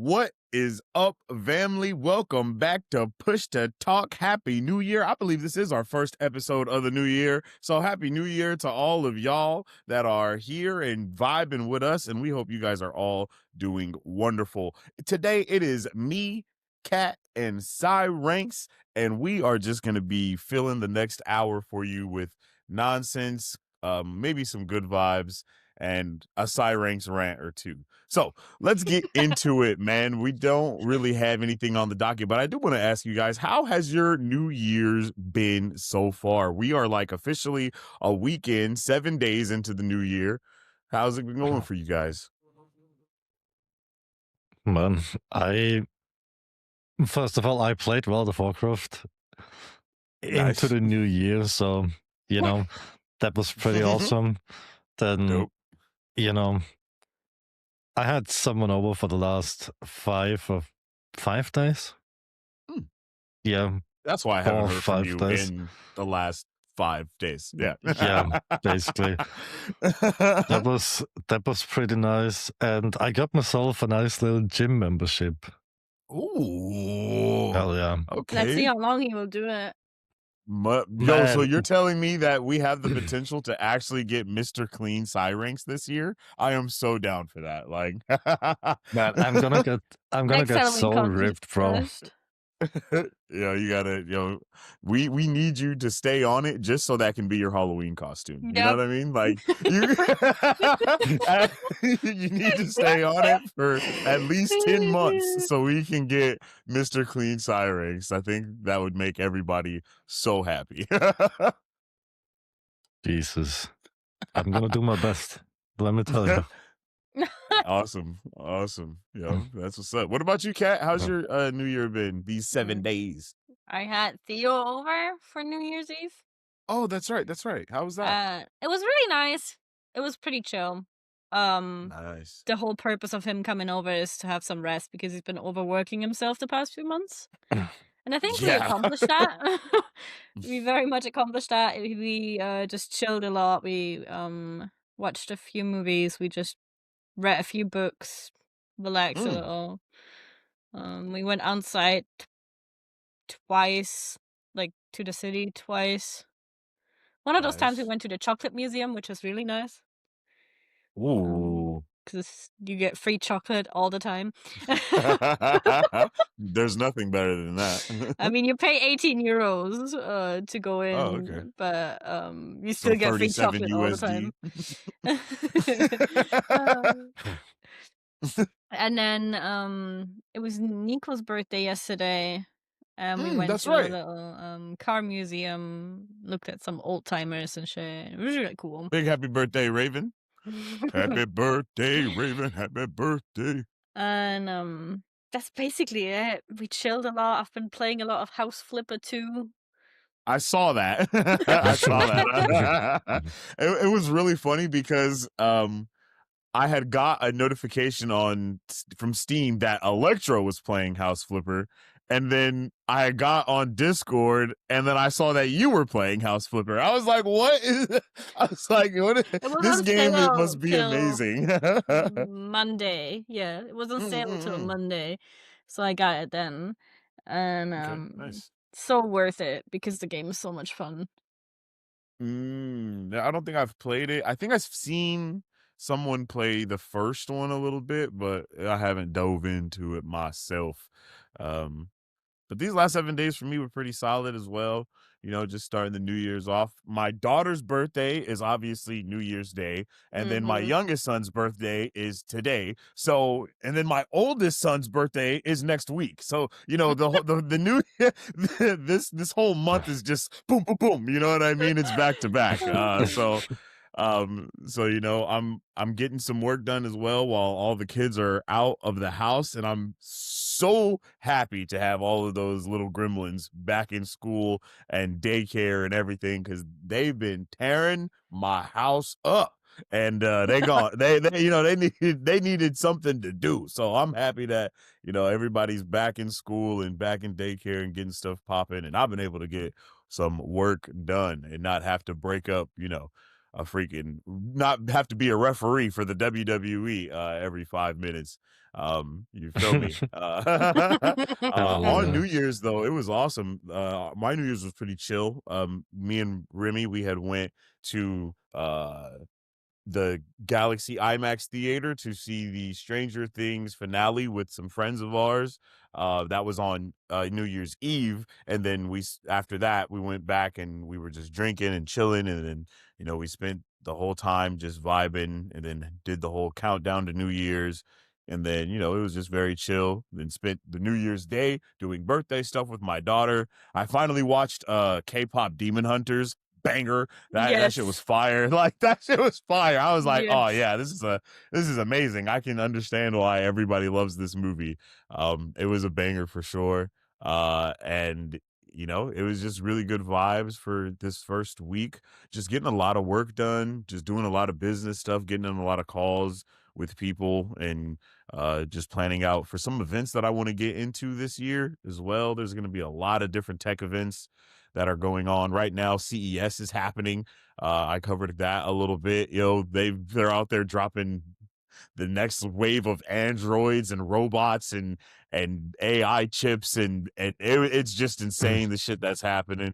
What is up, family? Welcome back to Push to Talk. Happy New Year. I believe this is our first episode of the new year. So happy New Year to all of y'all that are here and vibing with us. And we hope you guys are all doing wonderful. Today it is me, Kat, and Cy Ranks, and we are just going to be filling the next hour for you with nonsense, maybe some good vibes, and a Cy Ranks rant or two. So let's get into it, man. We don't really have anything on the docket, but I do want to ask you guys, how has your New Year's been so far? We are like officially a weekend, 7 days into the new year. How's it been going for you guys? Man, first of all, I played World of Warcraft Nice. into the new year, so that was pretty awesome. Then Dope. I had someone over for the last 5 days. Yeah, That's why I haven't heard from 5 you days. in the last 5 days. Yeah. Yeah, basically. That was pretty nice, and I got myself a nice little gym membership. Ooh. Hell yeah. Okay. Let's see how long he will do it. Yo, so Man. you're telling me that we have the potential to actually get Mr. Clean Cy Ranks this year? I am so down for that. Like, Man, I'm gonna get Next Halloween so contest ripped, bro. first. you gotta, we need you to stay on it just so that can be your Halloween costume. You know Yep. what I mean? Like, you need to stay on it for at least 10 months so we can get Mr. Clean Cy Ranks. I think that would make everybody so happy. Jesus. I'm gonna do my best. Let me tell you. Awesome. Yo, that's what's up. What about you, Kat? How's your New Year been these 7 days? I had Theo over for New Year's Eve. Oh, that's right. How was that? It was really nice. It was pretty chill. Nice. The whole purpose of him coming over is to have some rest because he's been overworking himself the past few months. And I think we accomplished that. We very much accomplished that. We just chilled a lot. We watched a few movies. We just read a few books, relaxed a little. We went outside twice, like to the city twice. One of those times we Nice. went to the chocolate museum, which was really nice. Ooh. Because you get free chocolate all the time. There's nothing better than that. I mean, you pay 18 euros to go in, okay. but you still get free 37 chocolate all the time. And then it was Nico's birthday yesterday, and we went to a little car museum, looked at some old timers and shit. It was really cool. Big happy birthday, Raven. Happy birthday, Raven. Happy birthday. And that's basically it. We chilled a lot. I've been playing a lot of House Flipper 2. I saw that. I saw that. It was really funny because I had got a notification from Steam that Electro was playing House Flipper, and then I got on Discord, and then I saw that you were playing House Flipper. I was like, "What is?" I was like, "What? This game must be amazing." Monday, yeah, it was on sale until Monday, so I got it then, and nice. So worth it because the game is so much fun. I don't think I've played it. I think I've seen someone play the first one a little bit, but I haven't dove into it myself. But these last 7 days for me were pretty solid as well. You know, just starting the New Year's off. My daughter's birthday is obviously New Year's Day, and then my youngest son's birthday is today. So, and then my oldest son's birthday is next week. So, you know, the new this whole month is just boom, boom, boom. You know what I mean? It's back to back. So you know, I'm getting some work done as well while all the kids are out of the house, and I'm so happy to have all of those little gremlins back in school and daycare and everything, because they've been tearing my house up. And they needed something to do. So I'm happy that, you know, everybody's back in school and back in daycare and getting stuff popping, and I've been able to get some work done and not have to break up, you know, freaking not have to be a referee for the WWE every 5 minutes. You feel me? On New Year's though, it was awesome. My New Year's was pretty chill. Me and Remy, we had went to the Galaxy IMAX theater to see the Stranger Things finale with some friends of ours. That was on New Year's Eve, and then after that we went back and we were just drinking and chilling, and then we spent the whole time just vibing, and then did the whole countdown to New Year's. And then, it was just very chill. Then spent the New Year's Day doing birthday stuff with my daughter. I finally watched K-pop Demon Hunters. Banger. That shit was fire. Like, that shit was fire. I was like, oh yeah, this is amazing. I can understand why everybody loves this movie. It was a banger for sure. And it was just really good vibes for this first week. Just getting a lot of work done, just doing a lot of business stuff, getting on a lot of calls with people, and just planning out for some events that I want to get into this year as well. There's going to be a lot of different tech events that are going on right now. CES is happening. I covered that a little bit. They're out there dropping the next wave of androids and robots and AI chips, and it's just insane the shit that's happening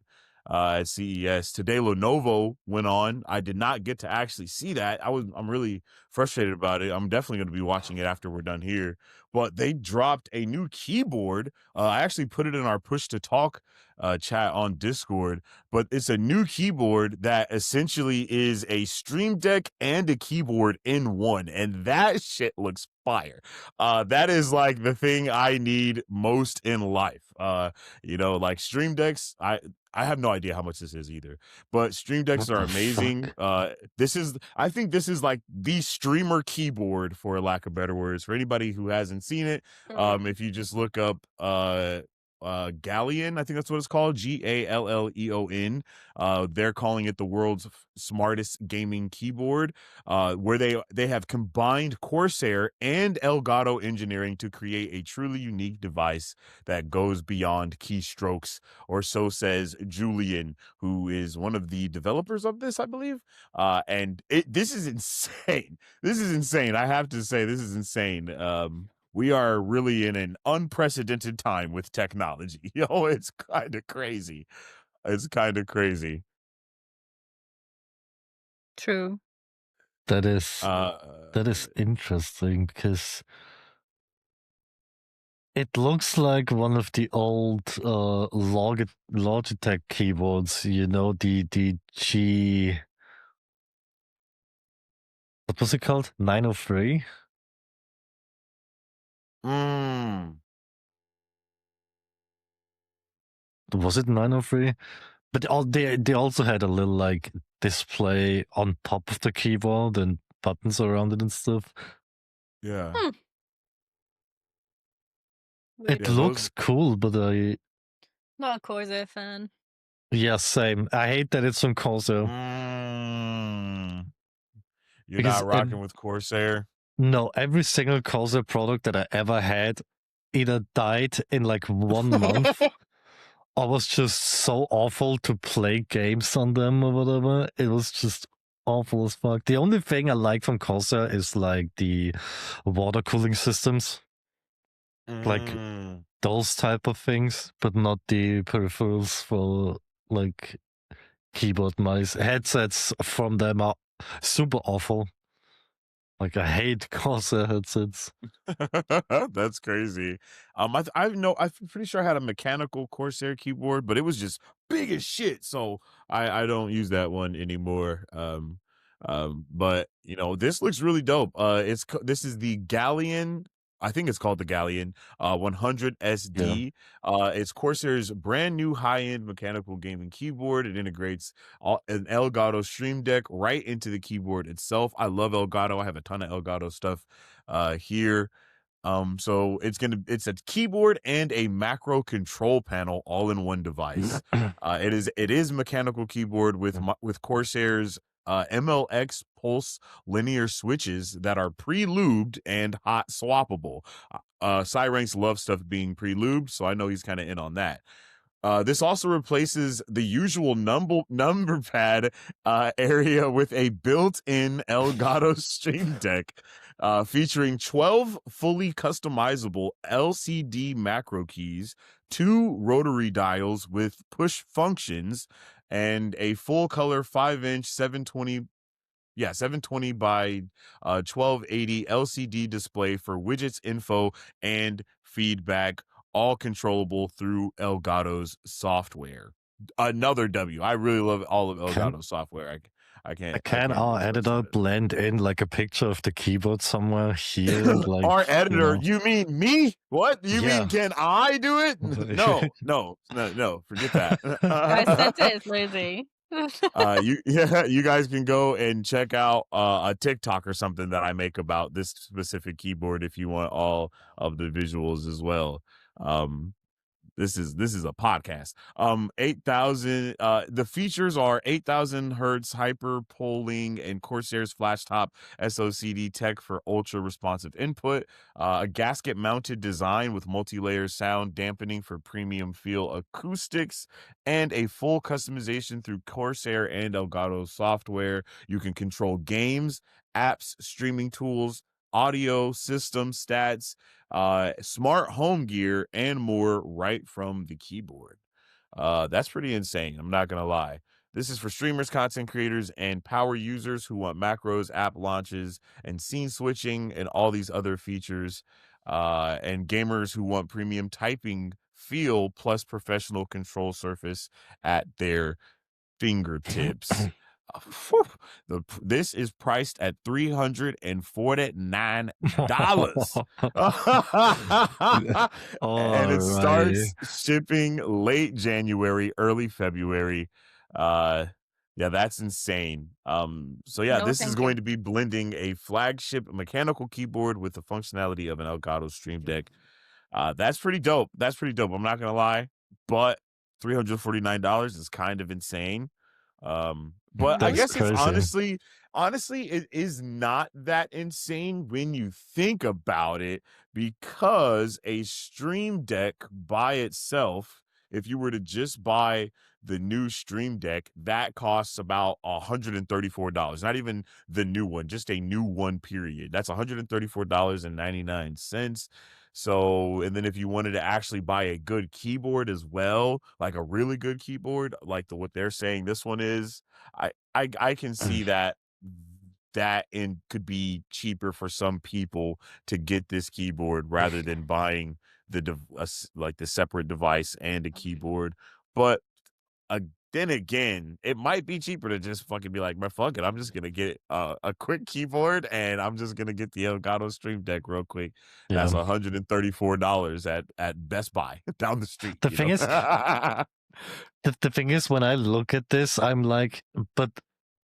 at CES. Today Lenovo went on. I did not get to actually see that. I'm really frustrated about it. I'm definitely going to be watching it after we're done here. But they dropped a new keyboard. I actually put it in our push to talk chat on Discord, but it's a new keyboard that essentially is a Stream Deck and a keyboard in one, and that shit looks fire. That is like the thing I need most in life. Like Stream Decks, I have no idea how much this is either, but Stream Decks are amazing. I think this is like the streamer keyboard, for lack of better words, for anybody who hasn't seen it. If you just look up Galleon, I think that's what it's called, Galleon. They're calling it the world's smartest gaming keyboard, where they have combined Corsair and Elgato engineering to create a truly unique device that goes beyond keystrokes, or so says Julian, who is one of the developers of this, I believe. And this is insane. This is insane. I have to say, this is insane. We are really in an unprecedented time with technology. It's kind of crazy. It's kind of crazy. True. That is interesting, because it looks like one of the old Logitech keyboards. The G. What was it called? 903. Was it 903? But they also had a little like display on top of the keyboard and buttons around it and stuff. Yeah. It looks cool, but I not a Corsair fan. Yeah, same. I hate that it's on Corsair. You're not rocking with Corsair? No, every single Corsair product that I ever had either died in like 1 month or was just so awful to play games on them or whatever. It was just awful as fuck. The only thing I like from Corsair is like the water cooling systems. Like those type of things, but not the peripherals for like keyboard mice. Headsets from them are super awful. Like, I hate Corsair headsets. That's crazy. I'm pretty sure I had a mechanical Corsair keyboard, but it was just big as shit, so I don't use that one anymore. But this looks really dope. This is the Galleon. I think it's called the Galleon 100 SD. Yeah. It's Corsair's brand new high-end mechanical gaming keyboard. It integrates an Elgato Stream Deck right into the keyboard itself. I love Elgato. I have a ton of Elgato stuff here. So it's a keyboard and a macro control panel all in one device. It is mechanical keyboard with Corsair's MLX pulse linear switches that are pre-lubed and hot swappable. Cyranks loves stuff being pre-lubed, so I know he's kind of in on that. This also replaces the usual number pad area with a built-in Elgato Stream Deck, featuring 12 fully customizable LCD macro keys, 2 rotary dials with push functions, and a full-color 5-inch 720 by 1280 LCD display for widgets, info, and feedback, all controllable through Elgato's software. Another W. I really love all of Elgato's software. I can't. Can our editor blend in like a picture of the keyboard somewhere here? Like, our editor? You mean me? What? You mean can I do it? No. Forget that. Guys, Santa is lazy. You guys can go and check out a TikTok or something that I make about this specific keyboard if you want all of the visuals as well. This is a podcast. 8,000 the features are 8,000 hertz hyper polling and Corsair's flash top SOCD tech for ultra responsive input, a gasket mounted design with multi-layer sound dampening for premium feel acoustics, and a full customization through Corsair and Elgato software. You can control games, apps, streaming tools, audio system stats, smart home gear, and more right from the keyboard. That's pretty insane. I'm not gonna lie. This is for streamers, content creators, and power users who want macros, app launches, and scene switching, and all these other features. And gamers who want premium typing feel plus professional control surface at their fingertips. This is priced at $349. And it starts shipping late January, early February. Yeah, that's insane. So yeah, this is going to be blending a flagship mechanical keyboard with the functionality of an Elgato Stream Deck. That's pretty dope. I'm not gonna lie, but $349 is kind of insane. But I guess it's honestly, it is not that insane when you think about it, because a Stream Deck by itself, if you were to just buy the new Stream Deck, that costs about $134. Not even the new one, just a new one, period. That's $134.99. So, and then if you wanted to actually buy a good keyboard as well, like a really good keyboard, like what they're saying this one is, I can see that could be cheaper for some people to get this keyboard rather than buying the separate device and a keyboard. But then again, it might be cheaper to just fucking be like, fuck it, I'm just gonna get a quick keyboard and I'm just gonna get the Elgato Stream Deck real quick. Yeah. That's $134 at Best Buy down the street. The thing is, the thing is, when I look at this, I'm like, but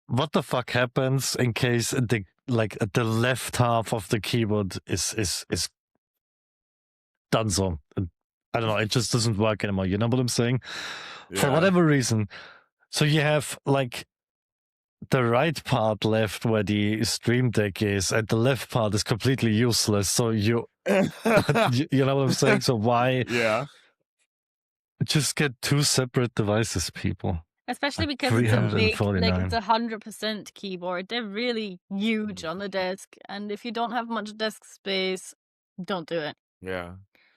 what the fuck happens in case the left half of the keyboard is done so? I don't know. It just doesn't work anymore. You know what I'm saying? Yeah. For whatever reason. So you have like the right part left where the Stream Deck is, and the left part is completely useless. So you know what I'm saying? So why? Yeah. Just get 2 separate devices, people. Especially because it's a big, it's 100% keyboard. They're really huge on the desk, and if you don't have much desk space, don't do it. Yeah.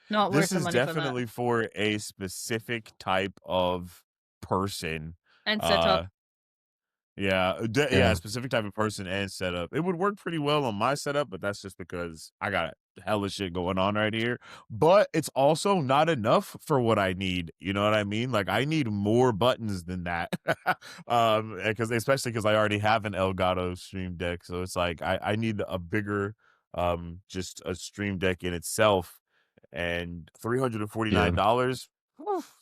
Not worth the money. This is definitely for a specific type of person. And setup. Yeah, a specific type of person and setup. It would work pretty well on my setup, but that's just because I got hella shit going on right here. But it's also not enough for what I need. You know what I mean? Like, I need more buttons than that. Especially because I already have an Elgato Stream Deck. So it's like I need a bigger just a Stream Deck in itself. And $349,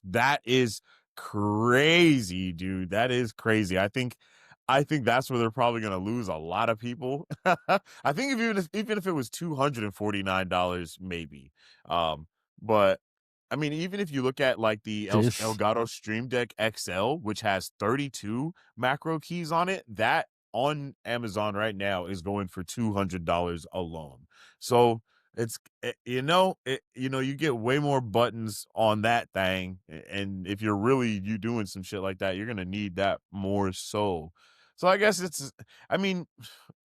that is crazy, dude. That is crazy. I think that's where they're probably going to lose a lot of people. I think even if it was $249, maybe. But I mean, even if you look at like the Elgato Stream Deck XL, which has 32 macro keys on it, that on Amazon right now is going for $200 alone. So You get way more buttons on that thing, and if you're really you doing some shit like that, you're gonna need that more so. So I guess I mean,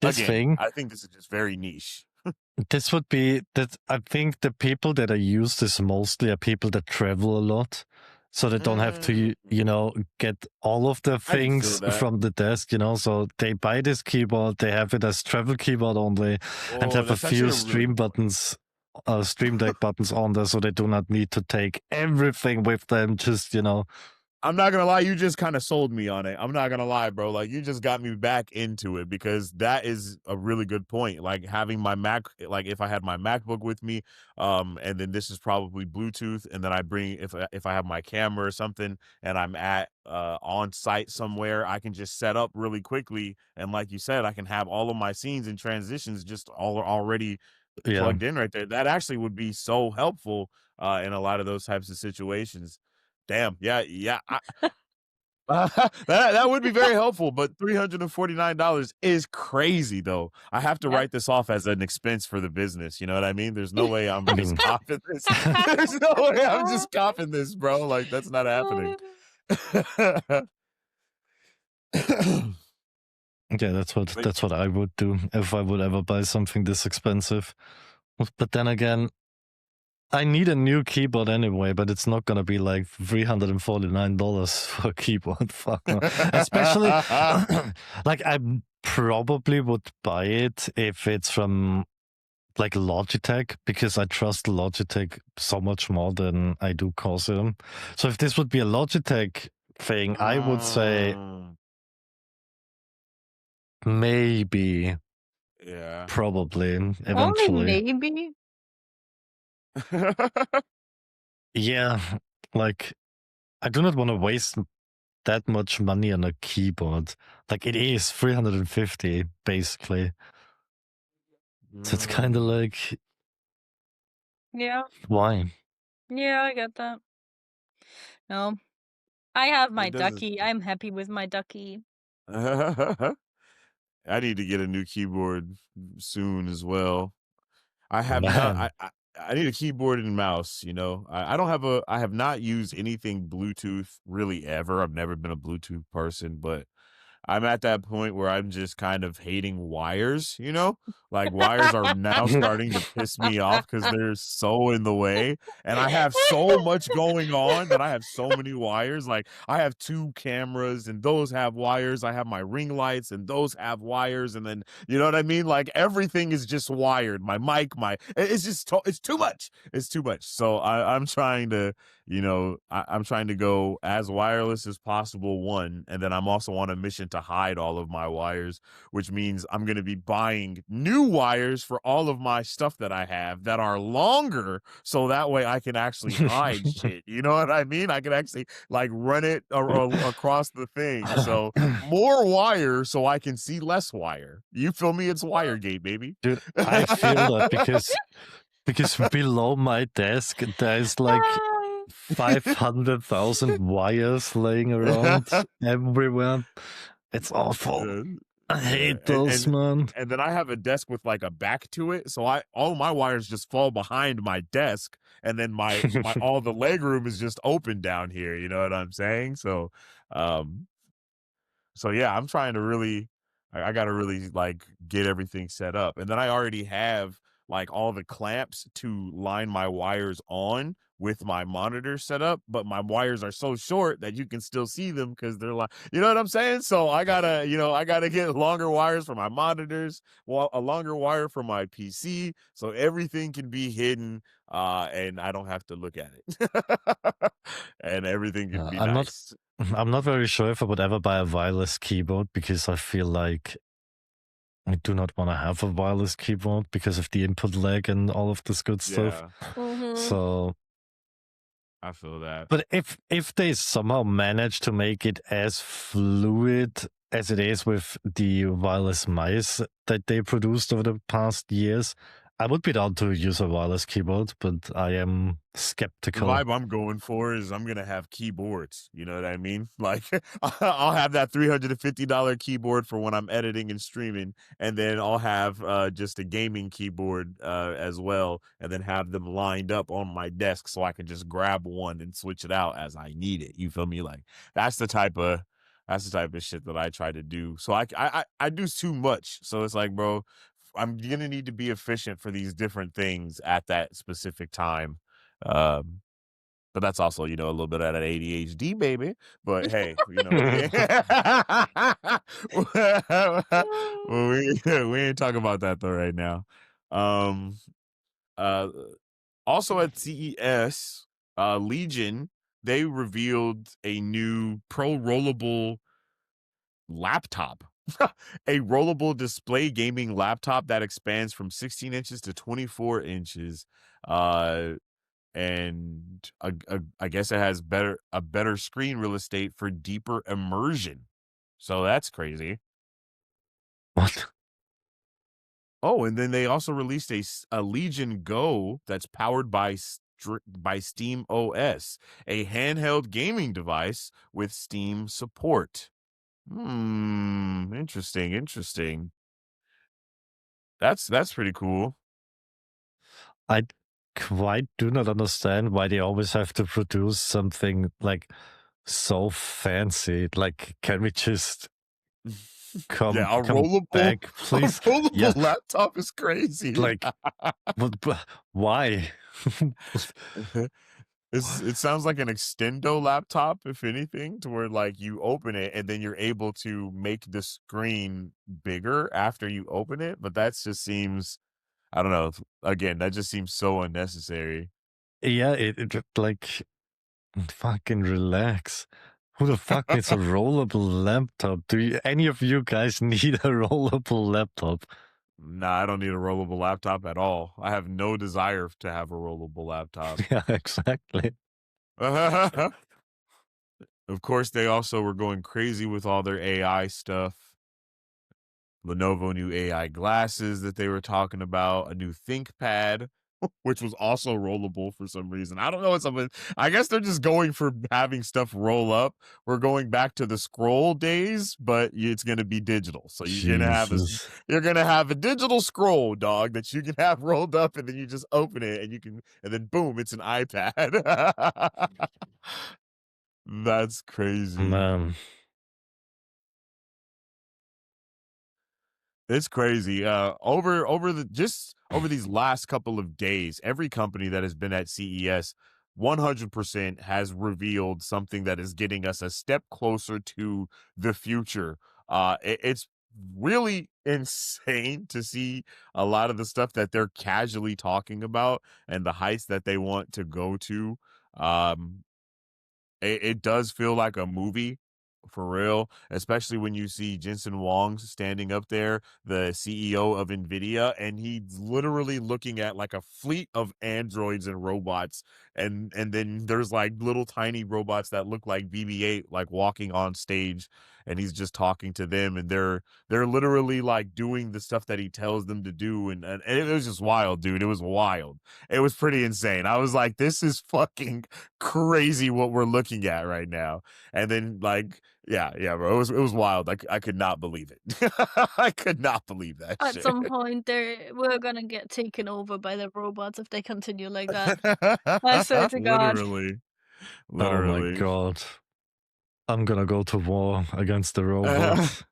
This again, thing, I think this is just very niche. this would be that. I think the people that are used this mostly are people that travel a lot. So they don't have to, get all of the I can feel things that. from the desk, So they buy this keyboard, they have it as travel keyboard only, and have a That's actually few a really stream good point. buttons, Stream Deck buttons on there, so they do not need to take everything with them. Just, I'm not gonna lie, you just kind of sold me on it. I'm not gonna lie, bro. Like you just got me back into it because that is a really good point. Like having my Mac, like if I had my MacBook with me, and then this is probably Bluetooth, and then I bring if I have my camera or something, and I'm at on site somewhere, I can just set up really quickly, and like you said, I can have all of my scenes and transitions just all already yeah. plugged in right there. That actually would be so helpful in a lot of those types of situations. Damn, yeah. That would be very helpful, but $349 is crazy though. I have to Yep. write this off as an expense for the business. You know what I mean? There's no way I'm I just mean- copping this. There's no way I'm just copping this, bro. Like that's not happening. Yeah, that's what I would do if I would ever buy something this expensive. But then again, I need a new keyboard anyway, but it's not gonna be like $349 for a keyboard. Fuck no. Especially like I probably would buy it if it's from like Logitech, because I trust Logitech so much more than I do Corsair. So if this would be a Logitech thing, I would say maybe, Yeah. probably, eventually. Only maybe. Yeah, like I do not want to waste that much money on a keyboard. Like it is 350 basically. So it's kind of like, Yeah. why? Yeah, I get that. No. I have my It doesn't- ducky. I'm happy with my ducky. I need to get a new keyboard soon as well. I have not. Man. I need a keyboard and mouse. I have not used anything Bluetooth really ever. I've never been a Bluetooth person, but I'm at that point where I'm just kind of hating wires, like wires are now starting to piss me off because they're so in the way. And I have so much going on that I have so many wires. Like I have 2 cameras and those have wires. I have my ring lights and those have wires. And then, you know what I mean? Like everything is just wired. My mic, it's just, it's too much. It's too much. So I'm trying to, I'm trying to go as wireless as possible, one, and then I'm also on a mission to hide all of my wires, which means I'm going to be buying new wires for all of my stuff that I have that are longer, so that way I can actually hide shit. You know what I mean? I can actually like run it across the thing. So more wire so I can see less wire. You feel me? It's Wiregate, baby. Dude, I feel that because below my desk there's like 500,000 wires laying around everywhere. It's awful. I hate those, man. And then I have a desk with like a back to it, so all my wires just fall behind my desk, and then my all the leg room is just open down here. You know what I'm saying? So yeah, I'm trying to really, I got to really like get everything set up, and then I already have like all the clamps to line my wires on with my monitor set up, but my wires are so short that you can still see them because they're like, you know what I'm saying? So I gotta get longer wires for my monitors, a longer wire for my PC, so everything can be hidden, and I don't have to look at it, and everything can be nice. I'm not very sure if I would ever buy a wireless keyboard, because I feel like I do not want to have a wireless keyboard because of the input lag and all of this good stuff. So I feel that. But if they somehow manage to make it as fluid as it is with the wireless mice that they produced over the past years, I would be down to use a wireless keyboard, but I am The skeptical. vibe I'm going for is I'm gonna have keyboards. You know what I mean? Like I'll have that $350 keyboard for when I'm editing and streaming, and then I'll have just a gaming keyboard as well, and then have them lined up on my desk so I can just grab one and switch it out as I need it. You feel me? Like that's the type of shit that I try to do. So I do too much. So it's like, bro, I'm gonna need to be efficient for these different things at that specific time. Um, but that's also, a little bit of that ADHD, baby. But hey, we well, we ain't talking about that though right now. Um, uh, also at CES, Legion, they revealed a new pro rollable laptop. A rollable display gaming laptop that expands from 16 inches to 24 inches. And I guess it has a better screen real estate for deeper immersion. So that's crazy. What? Oh, and then they also released a Legion Go that's powered by Steam OS, a handheld gaming device with Steam support. Interesting. That's pretty cool. I quite do not understand why they always have to produce something like so fancy. Like, can we just come back, please? A rollable laptop is crazy. Like, why? It sounds like an extendo laptop, if anything, to where like you open it and then you're able to make the screen bigger after you open it. But that just seems, I don't know. Again, that just seems so unnecessary. Yeah, it like fucking relax. Who the fuck needs a rollable laptop? Do any of you guys need a rollable laptop? Nah, I don't need a rollable laptop at all. I have no desire to have a rollable laptop. Yeah, exactly. Of course, they also were going crazy with all their AI stuff. Lenovo new AI glasses that they were talking about, a new ThinkPad, which was also rollable for some reason. I don't know what something. I guess they're just going for having stuff roll up. We're going back to the scroll days, but it's going to be digital. So you're gonna have a digital scroll, dog, that you can have rolled up, and then you just open it, and then boom, it's an iPad. That's crazy. Man. It's crazy. Over these last couple of days, every company that has been at CES 100% has revealed something that is getting us a step closer to the future. It's really insane to see a lot of the stuff that they're casually talking about and the heights that they want to go to. It does feel like a movie for real, especially when you see Jensen Huang standing up there, the CEO of NVIDIA, and he's literally looking at like a fleet of androids and robots, and then there's like little tiny robots that look like BB-8 like walking on stage, and he's just talking to them, and they're literally like doing the stuff that he tells them to do, and it was just wild, dude. It was wild. It was pretty insane. I was like, this is fucking crazy what we're looking at right now. And then like, yeah, bro, it was wild. I could not believe it. I could not believe that At shit. some point, we're gonna get taken over by the robots if they continue like that. I swear to God. Literally. Oh my God. I'm gonna go to war against the robots.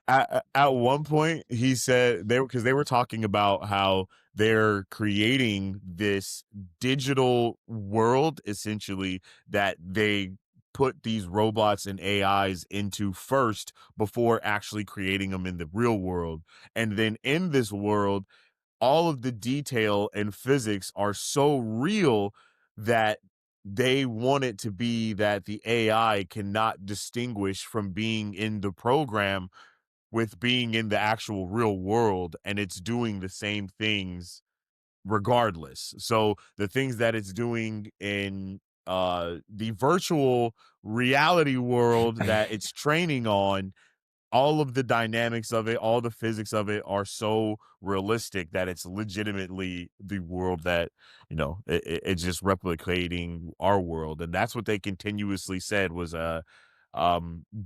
At one point, he said because they were talking about how they're creating this digital world essentially that they put these robots and AIs into first before actually creating them in the real world. And then in this world, all of the detail and physics are so real that they want it to be that the AI cannot distinguish from being in the program with being in the actual real world, and it's doing the same things regardless. So the things that it's doing in the virtual reality world that it's training on all of the dynamics of it, all the physics of it are so realistic that it's legitimately the world that, it's just replicating our world. And that's what they continuously said was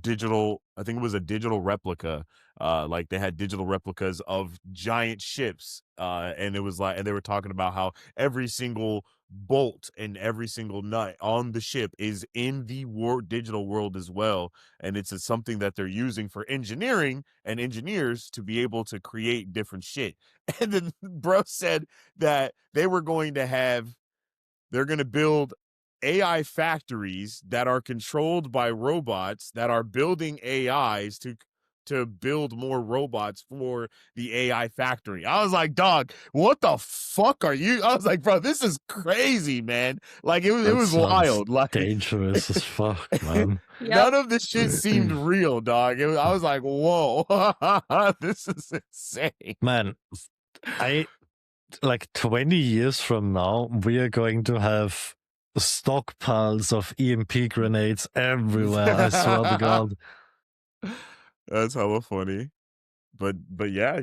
digital, I think it was a digital replica. Like they had digital replicas of giant ships. And it was like, and they were talking about how every single bolt and every single nut on the ship is in the digital world as well, and it's something that they're using for engineering and engineers to be able to create different shit. And then bro said that they're going to build AI factories that are controlled by robots that are building AIs to build more robots for the AI factory. I was like, dog, what the fuck are you? I was like, bro, this is crazy, man. Like it was wild. Like dangerous as fuck, man. None of this shit seemed real, dog. I was like, whoa, this is insane. Man, like 20 years from now, we are going to have stockpiles of EMP grenades everywhere. I swear to God. That's hella funny. But yeah,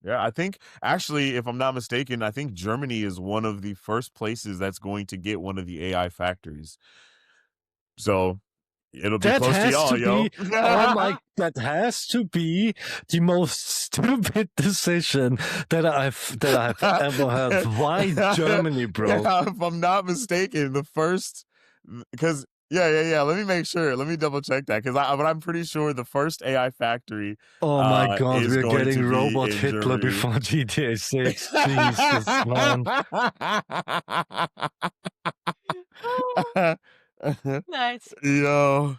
I think actually, if I'm not mistaken, I think Germany is one of the first places that's going to get one of the AI factories. So it'll be close to y'all, yo. Oh my, that has to be the most stupid decision that I've ever heard. Why Germany, bro? Yeah, if I'm not mistaken, the first, because yeah. Let me make sure. Let me double check that, because but I'm pretty sure the first AI factory. Oh my God, we're getting Robot Germany. Hitler before GTA 6. Jesus, man. Nice. Yo,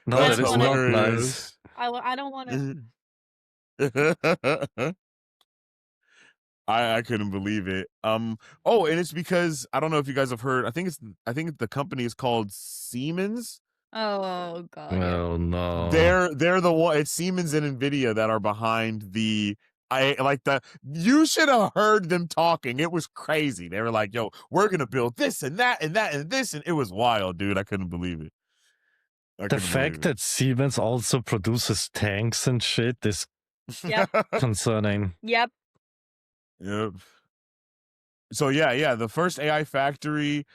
no, that's that is not nice. I don't want to. I couldn't believe it. Oh, and it's because I don't know if you guys have heard. I think the company is called Siemens. Oh God. Oh no. They're the one. It's Siemens and Nvidia that are behind the. You should have heard them talking. It was crazy. They were like, "Yo, we're gonna build this and that and that and this," and it was wild, dude. I couldn't believe it. The fact that Siemens also produces tanks and shit is concerning. Yep. So yeah, the first AI factory,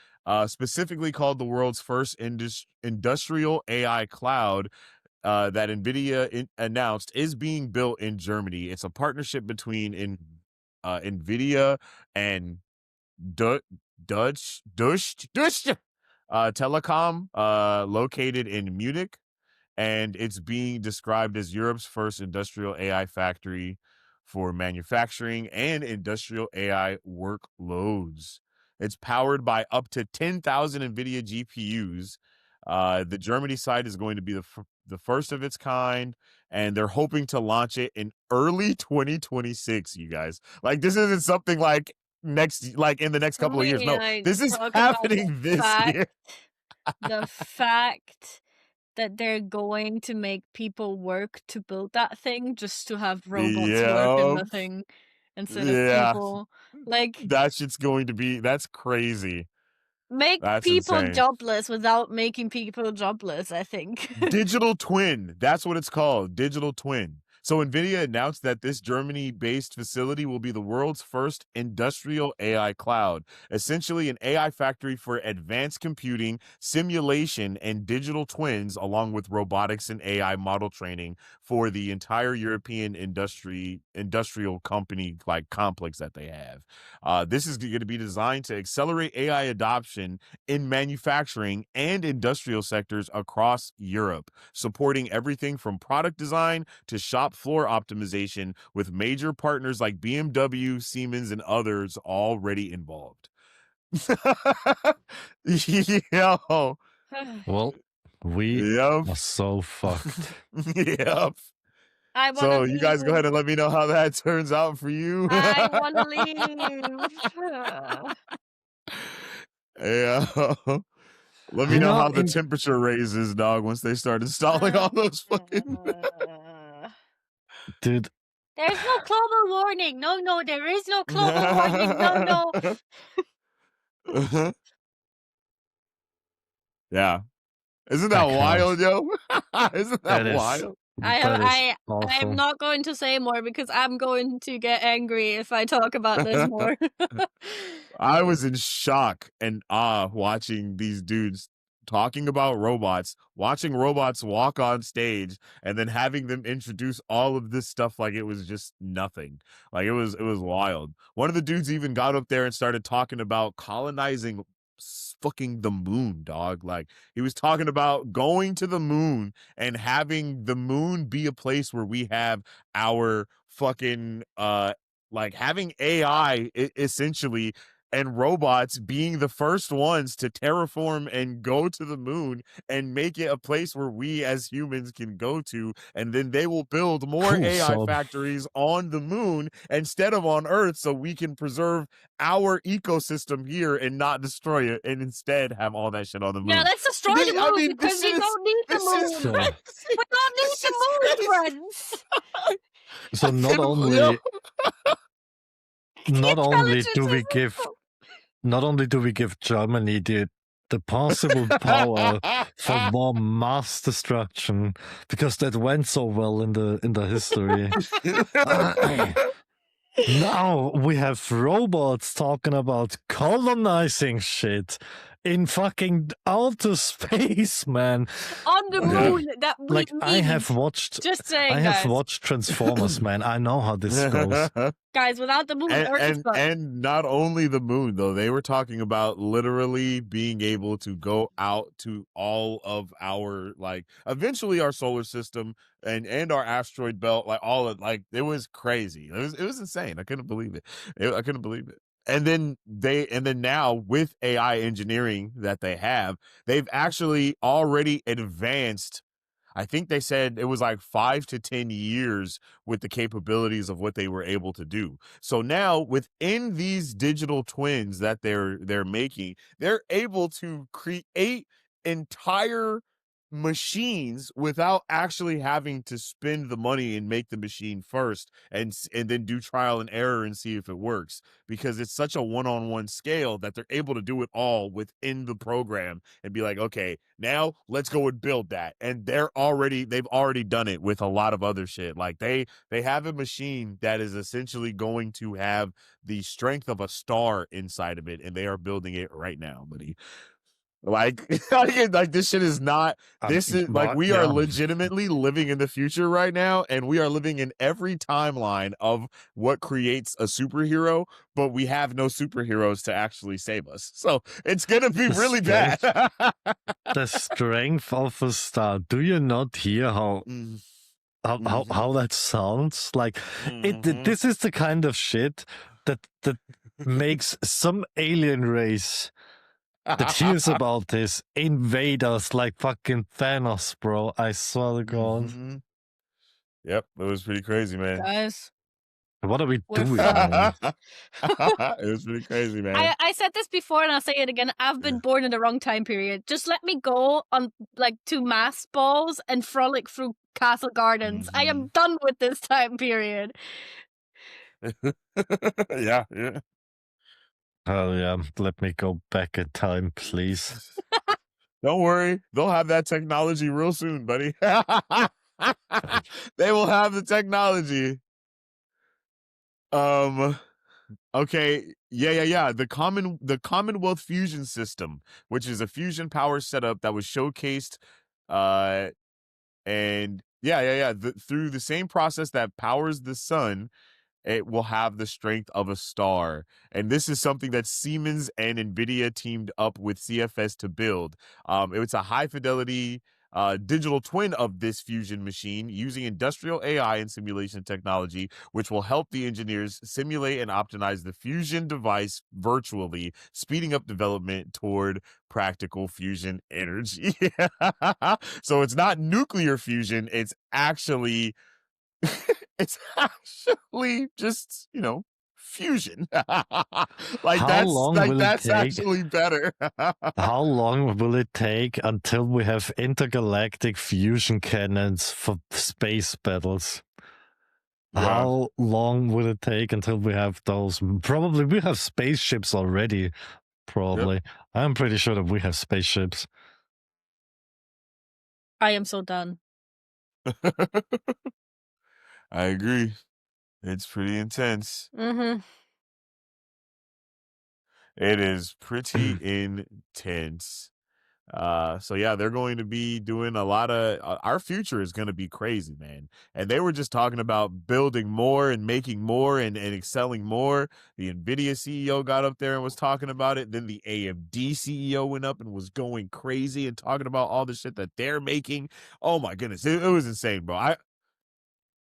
specifically called the world's first industrial AI cloud, that NVIDIA announced, is being built in Germany. It's a partnership between NVIDIA and Deutsche Telekom, located in Munich, and it's being described as Europe's first industrial AI factory for manufacturing and industrial AI workloads. It's powered by up to 10,000 NVIDIA GPUs. The Germany site is going to be the first of its kind, and they're hoping to launch it in early 2026, you guys. Like, this isn't something like in the next couple of years. No, this is happening this year. The fact that they're going to make people work to build that thing just to have robots work in the thing instead of people. Like, that shit's going to be, that's crazy. Make people jobless without making people jobless, I think. Digital twin. That's what it's called. Digital twin. So NVIDIA announced that this Germany-based facility will be the world's first industrial AI cloud, essentially an AI factory for advanced computing, simulation, and digital twins, along with robotics and AI model training for the entire European industrial company complex that they have. This is going to be designed to accelerate AI adoption in manufacturing and industrial sectors across Europe, supporting everything from product design to shop floor optimization, with major partners like BMW, Siemens, and others already involved. Yo. Well, we are so fucked. Yep. So you guys go ahead and let me know how that turns out for you. I want to leave. Yeah. Let me know how the temperature raises, dog, once they start installing all those fucking... Dude. There's no global warning. No, there is no global warning. No. Yeah. Isn't that wild, yo? Isn't that wild? I'm awful. not going to say more because I'm going to get angry if I talk about this more. I was in shock and awe watching these dudes talking about robots, watching robots walk on stage, and then having them introduce all of this stuff like it was just nothing. Like it was wild. One of the dudes even got up there and started talking about colonizing fucking the moon, dog. Like he was talking about going to the moon and having the moon be a place where we have our fucking like having AI essentially and robots being the first ones to terraform and go to the moon and make it a place where we as humans can go to, and then they will build more Cool, AI so factories on the moon instead of on Earth so we can preserve our ecosystem here and not destroy it and instead have all that shit on the moon. Yeah, let's destroy the moon because we don't need the moon. So- We don't need the moon, friends. so not only do we give Germany the possible power for more mass destruction because that went so well in the history. Now we have robots talking about colonizing shit in fucking outer space, man. On the moon that we Like need. I have watched Transformers, man. I know how this goes. Guys, without the moon, Earth is fucked. And not only the moon though, they were talking about literally being able to go out to all of our like eventually our solar system and our asteroid belt, like all of like it was crazy. It was insane. I couldn't believe it. I couldn't believe it. And then now with AI engineering that they have, they've actually already advanced. I think they said it was like 5 to 10 years with the capabilities of what they were able to do. So now within these digital twins that they're making, they're able to create entire machines without actually having to spend the money and make the machine first and then do trial and error and see if it works, because it's such a one-on-one scale that they're able to do it all within the program and be like, okay, now let's go and build that. And they've already done it with a lot of other shit. Like they have a machine that is essentially going to have the strength of a star inside of it, and they are building it right now, buddy. Like this shit is not, this is like, we are legitimately living in the future right now, and we are living in every timeline of what creates a superhero, but we have no superheroes to actually save us. So it's gonna be really bad. The strength of a star. Do you not hear how that sounds? Like this is the kind of shit that makes some alien race that hears about this invade us like fucking Thanos, bro. I swear to God. Yep, it was pretty crazy, man. Guys, what are we doing? It was pretty crazy, man. I said this before and I'll say it again. I've been born in the wrong time period. Just let me go on like to mass balls and frolic through castle gardens. I am done with this time period. Yeah. Oh yeah, let me go back in time, please. Don't worry, they'll have that technology real soon, buddy. They will have the technology. Okay, yeah. The Commonwealth Fusion System, which is a fusion power setup that was showcased, and through the same process that powers the sun, it will have the strength of a star. And this is something that Siemens and NVIDIA teamed up with CFS to build. It's a high fidelity digital twin of this fusion machine using industrial AI and simulation technology, which will help the engineers simulate and optimize the fusion device virtually, speeding up development toward practical fusion energy. So it's not nuclear fusion, it's actually just, fusion. Like that's actually better. How long will it take until we have intergalactic fusion cannons for space battles? Yeah. How long will it take until we have those? Probably we have spaceships already. Probably. Yep. I'm pretty sure that we have spaceships. I am so done. I agree. It's pretty intense. Mm-hmm. It is pretty intense. So yeah, they're going to be doing a lot of our future is going to be crazy, man. And they were just talking about building more and making more and excelling more. The Nvidia CEO got up there and was talking about it. Then the AMD CEO went up and was going crazy and talking about all the shit that they're making. Oh my goodness, it was insane, bro.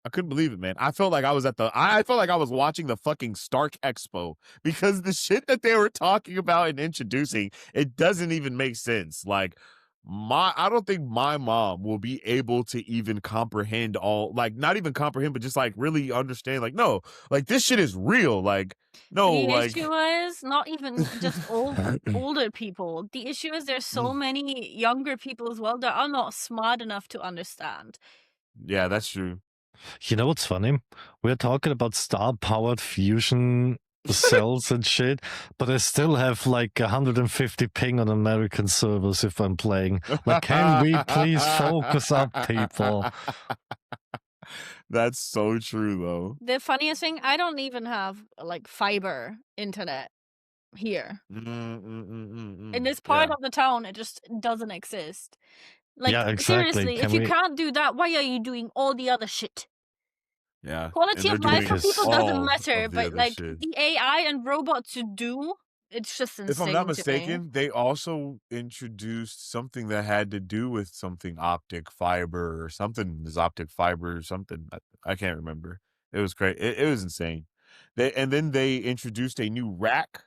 I couldn't believe it, man. I felt like I was watching the fucking Stark Expo because the shit that they were talking about and introducing, it doesn't even make sense. Like I don't think my mom will be able to even comprehend all, like not even comprehend, but just like really understand. Like, no, like this shit is real. Like, no, The like issue is not even just older people. The issue is there's so many younger people as well that are not smart enough to understand. yeah, that's true. You know what's funny? We're talking about star-powered fusion cells and shit, but I still have like 150 ping on American servers if I'm playing. Like, can we please focus up, people? That's so true, though. The funniest thing, I don't even have like fiber internet here. In this part Yeah. of the town, it just doesn't exist. Like, Yeah, exactly. seriously, if you can't do that, why are you doing all the other shit? Yeah, and Quality they're of life for doing people Because- doesn't all matter, of the but other like shit. the AI and robots to do, it's just If I'm not insane to me. mistaken, they also introduced something that had to do with something optic fiber or something. Is optic fiber or something? I can't remember. It was great. It was insane. Then they introduced a new rack.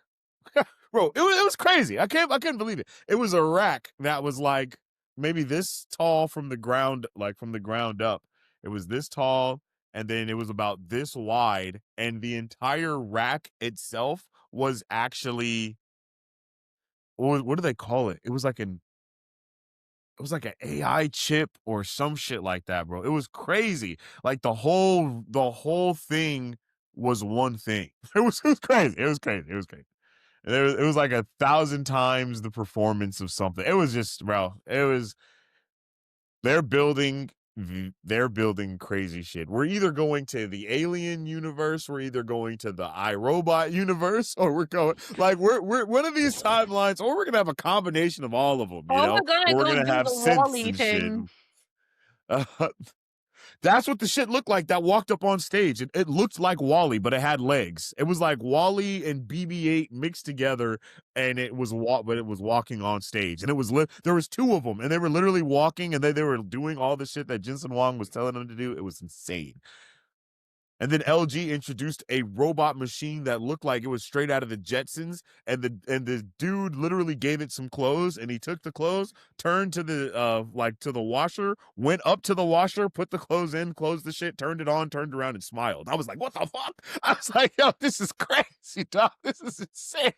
Bro, it was crazy. I couldn't believe it. It was a rack that was like maybe this tall from the ground, like from the ground up. It was this tall, and then it was about this wide, and the entire rack itself was actually what do they call it? It was like an AI chip or some shit like that, bro. It was crazy. Like the whole thing was one thing. It was crazy. It was crazy. It was crazy. It was like 1,000 times the performance of something. It was just, bro. It was they're building they're building crazy shit. We're either going to the Alien universe, we're either going to the iRobot universe, or we're going like we're one of these timelines, or we're gonna have a combination of all of them. You Or know, we're gonna or we're go gonna do have the synths Wall-E and shit. thing. That's what the shit looked like that walked up on stage. It looked like Wally, but it had legs. It was like Wally and BB-8 mixed together, and it was walking on stage. And it was there was two of them, and they were literally walking, and they were doing all the shit that Jensen Huang was telling them to do. It was insane. And then LG introduced a robot machine that looked like it was straight out of the Jetsons, and the dude literally gave it some clothes, and he took the clothes, turned to the to the washer, went up to the washer, put the clothes in, closed the shit, turned it on, turned around, and smiled. I was like, what the fuck? I was like, yo, this is crazy, dog. This is insane.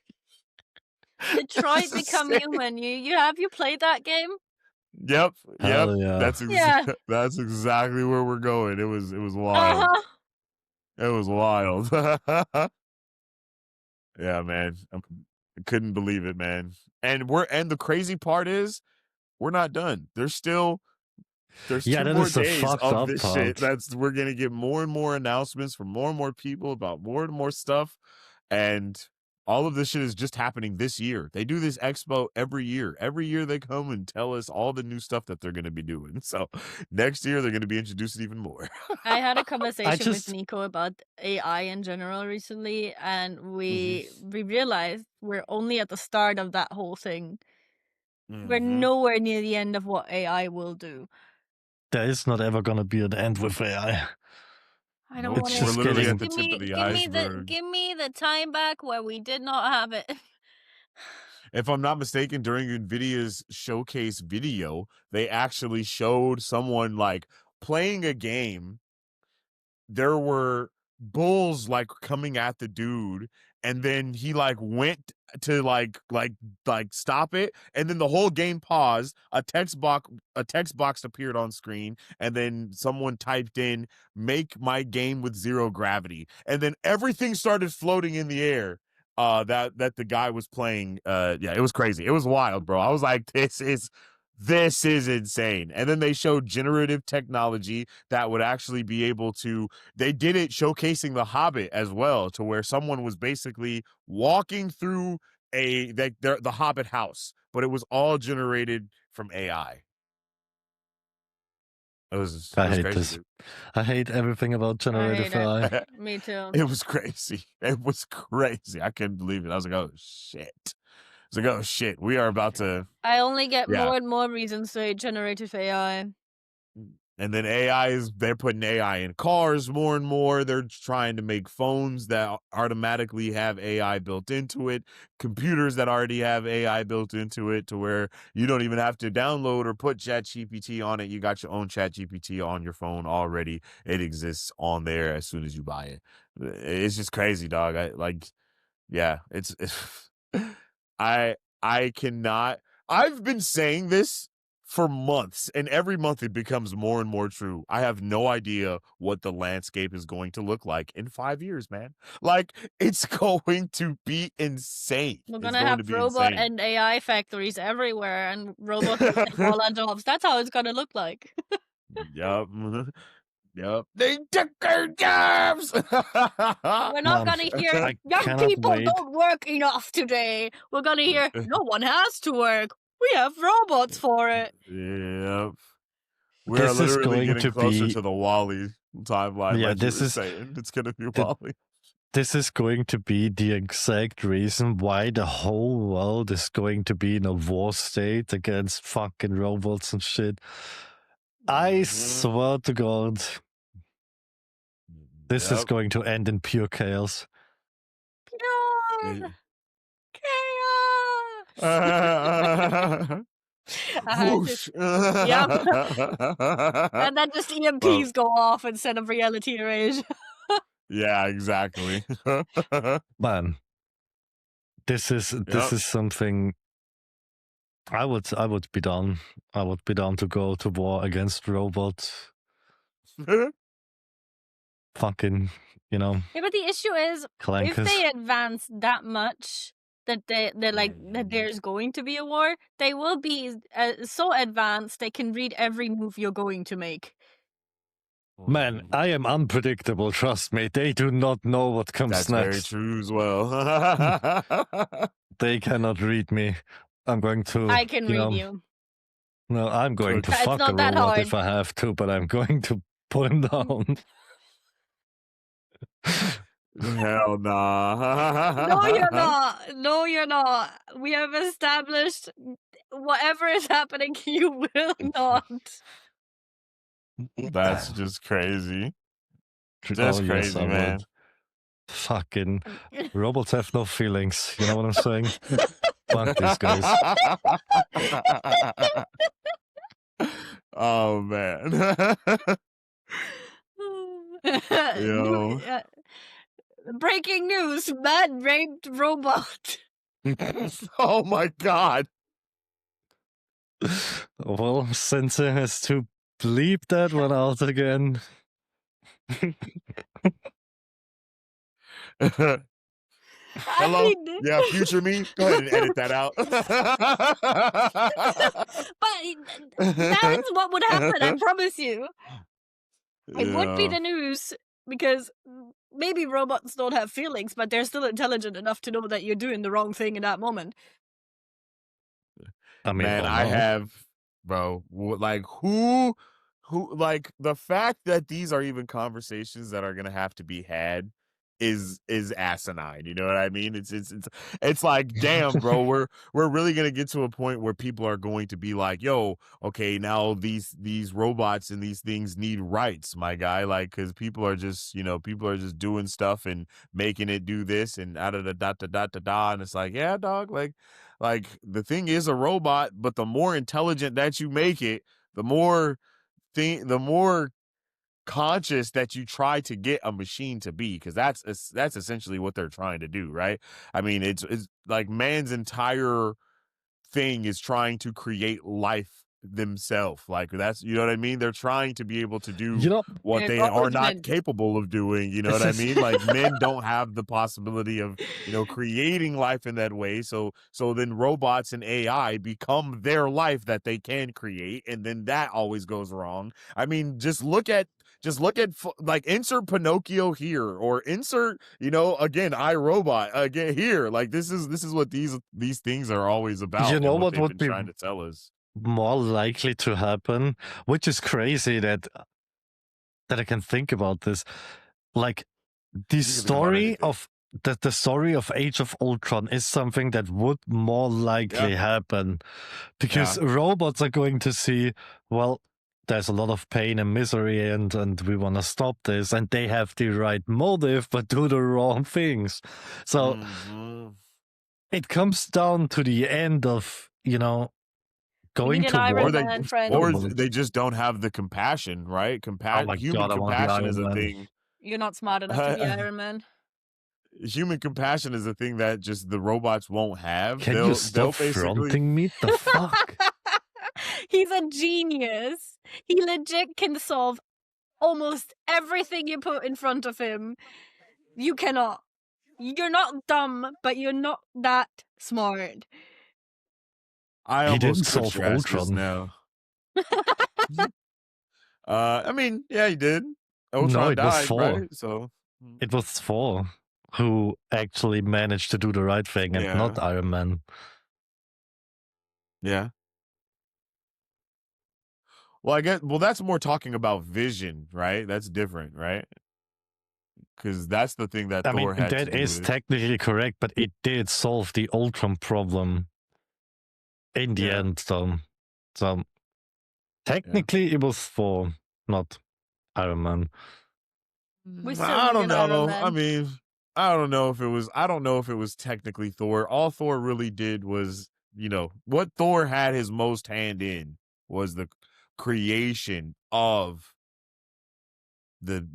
Detroit Become Human. You played that game? Yep. Hell yeah. That's exactly where we're going. It was wild. Uh-huh. It was wild. Yeah, man. I couldn't believe it, man. And the crazy part is we're not done. There's two Yeah, that more is the days fucked of up this part. shit. We're gonna get more and more announcements from more and more people about more and more stuff. And all of this shit is just happening this year. They do this expo every year. Every year they come and tell us all the new stuff that they're gonna be doing. So next year they're gonna be introducing even more. I had a conversation with just- Nico about AI in general recently, and we Mm-hmm. realized we're only at the start of that whole thing. We're Mhm. nowhere near the end of what AI will do. There is not ever gonna be an end with AI. I don't Nope, want It's we're just literally getting- at the tip of the iceberg. give me the time back where we did not have it. If I'm not mistaken, during Nvidia's showcase video, they actually showed someone like playing a game. There were bulls like coming at the dude, and then he like went to like stop it, and then the whole game paused. A text box appeared on screen, and then someone typed in "make my game with zero gravity," and then everything started floating in the air. That the guy was playing. Yeah, it was crazy. It was wild, bro. I was like, this is this is insane. And then they showed generative technology that would actually be able to, they did it showcasing The Hobbit as well, to where someone was basically walking through the Hobbit house, but it was all generated from AI. It was hate crazy. this. Dude. I hate everything about generative AI. Me too. It was crazy. It was crazy. I couldn't believe it. I was like, oh shit. I was like, oh shit, we are about to. I only get more and more reasons to hate generative AI. And then they're putting AI in cars more and more. They're trying to make phones that automatically have AI built into it, computers that already have AI built into it, to where you don't even have to download or put ChatGPT on it. You got your own ChatGPT on your phone already. It exists on there as soon as you buy it. It's just crazy, dog. It's I cannot. I've been saying this for months, and every month it becomes more and more true. I have no idea what the landscape is going to look like in 5 years, man. Like, it's going to be insane. We're gonna have robot and AI factories everywhere, and robots will take all our jobs. That's how it's gonna look like. Yup. Yep. They took our jobs. We're not gonna hear young people don't work enough today. We're gonna hear no one has to work. We have robots for it. Yep. We're literally getting closer to the Wall-E timeline. Yeah, like this is saying. It's gonna be Wall-E. This is going to be the exact reason why the whole world is going to be in a war state against fucking robots and shit. I swear to God, this is going to end in pure chaos. Chaos! Chaos! Whoosh. Yep. And then just EMPs go off instead of reality erasure. Yeah, exactly. Man, this is something. I would be down. I would be down to go to war against robots. Fucking, Yeah, but the issue is, clankers. if they advance that much that they're like that there's going to be a war, they will be so advanced they can read every move you're going to make. Man, I am unpredictable, trust me. They do not know what comes next. That's very true as well. They cannot read me. I'm going to... I can read you. No, I'm going to fuck a robot if I have to, but I'm going to put him down. Hell nah. No, you're not. No, you're not. We have established whatever is happening, you will not. That's just crazy. Just crazy, yes, man. Fucking robots have no feelings. You know what I'm saying? Fuck these guys. Oh, man. Yo. Breaking news, man raped robot. Oh my God. Well, Sensei has to bleep that one out again. Hello? Yeah, future me? Go ahead and edit that out. But that's what would happen, I promise you. It would be the news, because maybe robots don't have feelings, but they're still intelligent enough to know that you're doing the wrong thing in that moment. I mean, man, I have, bro, like who, like the fact that these are even conversations that are going to have to be had is asinine. You know what I mean? It's like, damn, bro, we're really going to get to a point where people are going to be like, yo, okay, now these robots and these things need rights, my guy. Like, because people are just doing stuff and making it do this and out of the da, and it's like, yeah, dog, like the thing is a robot, but the more intelligent that you make it, the more conscious that you try to get a machine to be, because that's essentially what they're trying to do, right? I mean, it's like man's entire thing is trying to create life themselves. Like that's, you know what I mean? They're trying to be able to do You know, what they are not capable of doing. You know what I mean? Like men don't have the possibility of, creating life in that way. So then robots and AI become their life that they can create, and then that always goes wrong. I mean, just look at like insert Pinocchio here, or insert, again, iRobot again here. Like this is what these things are always about. You know and what they've would been be trying to tell us. more likely to happen, which is crazy that I can think about this. Like the story of the story of Age of Ultron is something that would more likely happen, because robots are going to see, well, there's a lot of pain and misery, and we want to stop this, and they have the right motive but do the wrong things. So it comes down to the end of, going to war. Or they just don't have the compassion, right? Human compassion is a thing. You're not smart enough to be Iron Man. Human compassion is a thing that just the robots won't have. Can you stop fronting me? The fuck? He's a genius. He legit can solve almost everything you put in front of him. You cannot. You're not dumb, but you're not that smart. I almost didn't solve Ultron now. I mean, yeah, he did. Ultron died, right? So it was Thor who actually managed to do the right thing, and not Iron Man. Yeah. Well, I guess. Well, that's more talking about vision, right? That's different, right? Because that's the thing that Thor had to do. That is technically correct, but it did solve the Ultron problem in the end. So technically, it was Thor, not Iron Man. I don't know. I mean, I don't know if it was. I don't know if it was technically Thor. All Thor really did was, what Thor had his most hand in was the creation of the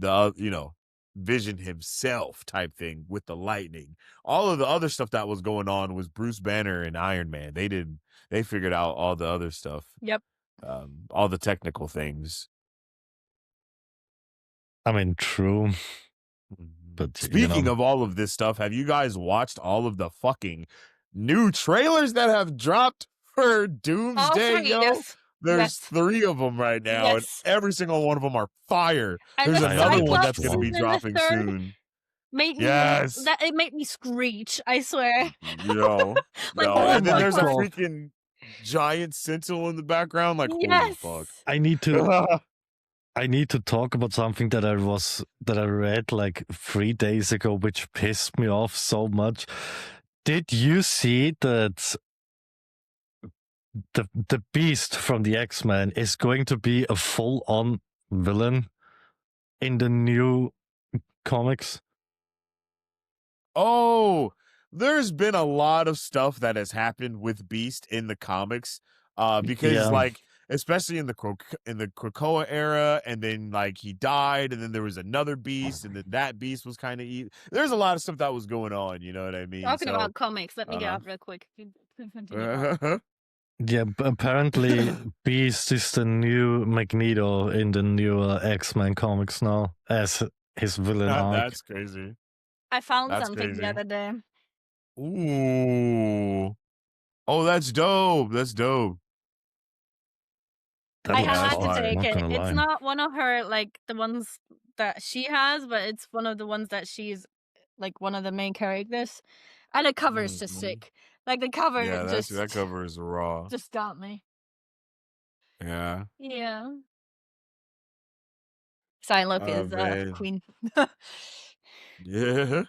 Vision himself type thing with the lightning. All of the other stuff that was going on was Bruce Banner and Iron Man. They figured out all the other stuff. Yep. All the technical things. I mean, true. But speaking of all of this stuff, have you guys watched all of the fucking new trailers that have dropped for Doomsday? There's 3 of them right now, and every single one of them are fire. And there's another one that's going to be dropping soon. It made me screech, I swear. Like, and then there's a freaking giant sentinel in the background. Like, holy fuck! I need to talk about something that I read like 3 days ago, which pissed me off so much. Did you see that the Beast from the X-Men is going to be a full-on villain in the new comics? Oh, there's been a lot of stuff that has happened with Beast in the comics, because like, especially in the Krakoa era, and then like he died, and then there was another Beast, and then that Beast was kind of evil. There's a lot of stuff that was going on. You know what I mean? Talking about comics, let me get up real quick. Yeah, apparently Beast is the new Magneto in the new X-Men comics now as his villain arc. That's crazy. I found something the other day. Ooh. Oh, that's dope. That's dope. I had to take it. It's not one of her, like, the ones that she has, but it's one of the ones that she's, like, one of the main characters. And the cover is just sick. Like, the cover that cover is raw. Just got me. Yeah. Yeah. Psylocke is queen. Yeah.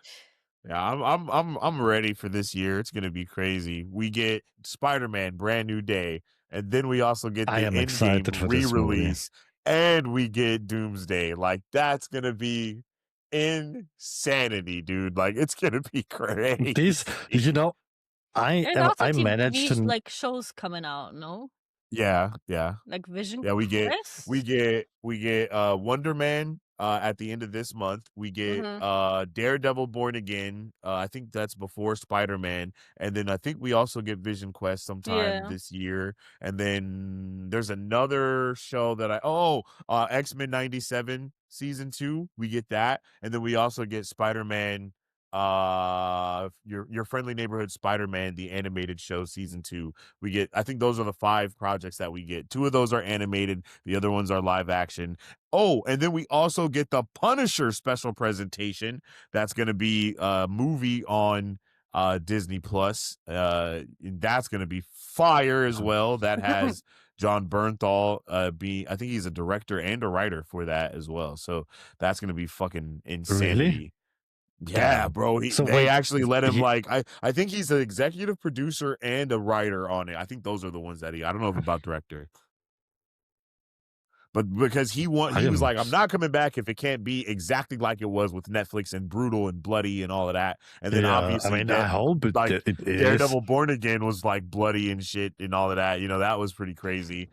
I'm ready for this year. It's gonna be crazy. We get Spider-Man Brand New Day, and then we also get the Endgame re-release, and we get Doomsday. Like, that's gonna be insanity, dude. Like, it's gonna be crazy. I managed to like shows coming out, no? Yeah. Like Vision. Yeah, we get Wonder Man at the end of this month, we get Daredevil Born Again. I think that's before Spider-Man. And then I think we also get Vision Quest sometime this year. And then there's another show that X-Men 97 season 2. We get that. And then we also get Spider-Man, your friendly neighborhood Spider-Man, the animated show season 2. We get, I think those are the 5 projects that we get. 2 of those are animated, the other ones are live action. Oh, and then we also get the Punisher special presentation. That's going to be a movie on Disney Plus. That's going to be fire as well. That has John Bernthal I think he's a director and a writer for that as well. So that's going to be fucking insanity. Really? Yeah, Damn. bro. So they wait, actually let him I think he's an executive producer and a writer on it. I think those are the ones that I don't know about director. But because he was like, I'm not coming back if it can't be exactly like it was with Netflix and brutal and bloody and all of that. And then obviously, I hope it is. Daredevil Born Again was like bloody and shit and all of that. You know, that was pretty crazy.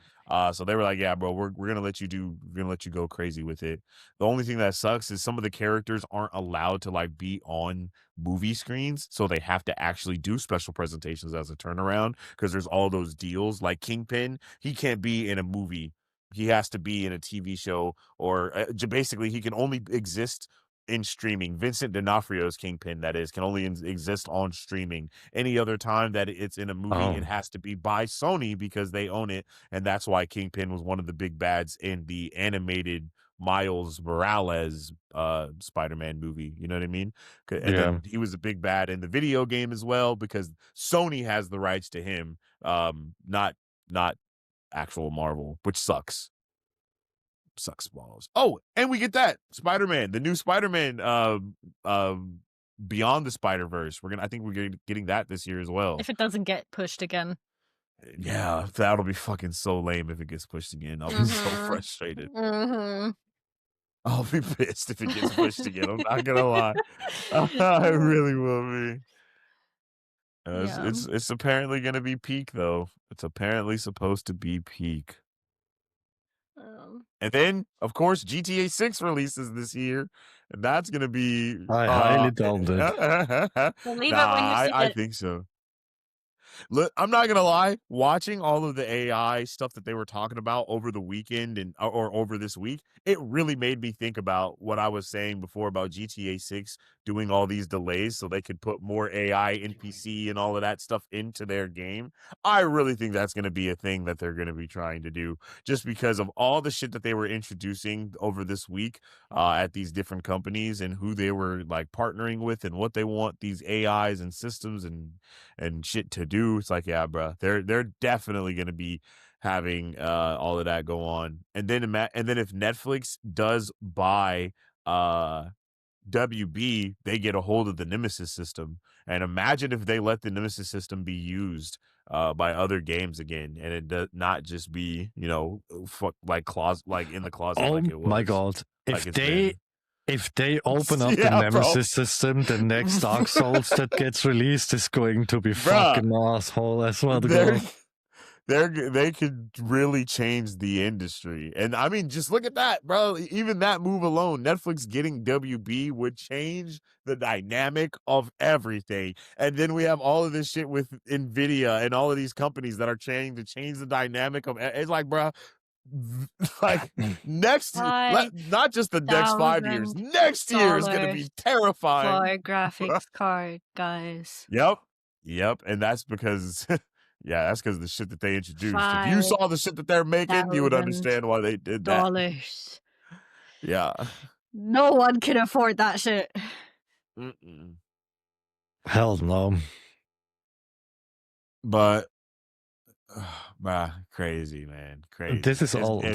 So they were like, yeah, bro, we're gonna let you go crazy with it. The only thing that sucks is some of the characters aren't allowed to like be on movie screens, so they have to actually do special presentations as a turnaround because there's all those deals. Like Kingpin, he can't be in a movie. He has to be in a TV show, or basically he can only exist in streaming. Vincent D'Onofrio's Kingpin, that is, can only exist on streaming. Any other time that it's in a movie, it has to be by Sony because they own it, and that's why Kingpin was one of the big bads in the animated Miles Morales Spider-Man movie. You know what I mean? And then he was a big bad in the video game as well because Sony has the rights to him, not actual Marvel, which sucks balls. Oh, and we get that Spider-Man, the new Spider-Man, Beyond the Spider-Verse. I think we're getting that this year as well. If it doesn't get pushed again. Yeah, that'll be fucking so lame if it gets pushed again. I'll be so frustrated. I'll be pissed if it gets pushed again. I'm not gonna lie. I really will be. It's apparently gonna be peak though. It's apparently supposed to be peak. And then, of course, GTA 6 releases this year, and that's gonna be. I highly doubt it. I think so. Look, I'm not gonna lie. Watching all of the AI stuff that they were talking about over the weekend or over this week, it really made me think about what I was saying before about GTA 6 doing all these delays so they could put more AI, NPC, and all of that stuff into their game. I really think that's gonna be a thing that they're gonna be trying to do, just because of all the shit that they were introducing over this week at these different companies and who they were like partnering with and what they want these AIs and systems and shit to do. It's like, yeah, bro, they're definitely going to be having all of that go on. And then if Netflix does buy WB, they get a hold of the Nemesis system. And imagine if they let the Nemesis system be used by other games again, and it does not just be, you know, like in the closet. Oh like it was. My God! If they open up the Yeah, Nemesis system, the next Dark Souls that gets released is going to be fucking asshole. I swear to God. They could really change the industry. And I mean, just look at that, bro. Even that move alone, Netflix getting WB would change the dynamic of everything. And then we have all of this shit with Nvidia and all of these companies that are trying to change the dynamic of it's like, bro, like not just the next 5 years, next year is going to be terrifying for a graphics card, guys. Yep. And that's because that's because the shit that they introduced. If you saw the shit that they're making, you would understand why they did that. Yeah. No one can afford that shit. Hell no. But crazy, man. Crazy. This is all awful.